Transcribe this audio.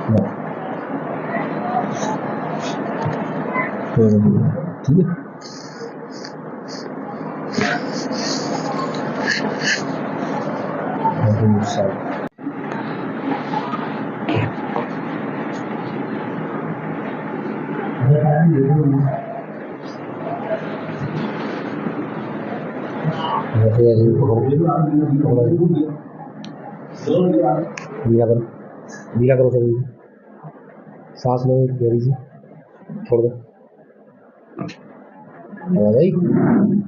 ठीक है। गीला करो, गीला करो सभी, सांस लो गहरी सी, छोड़ दो, आ गई।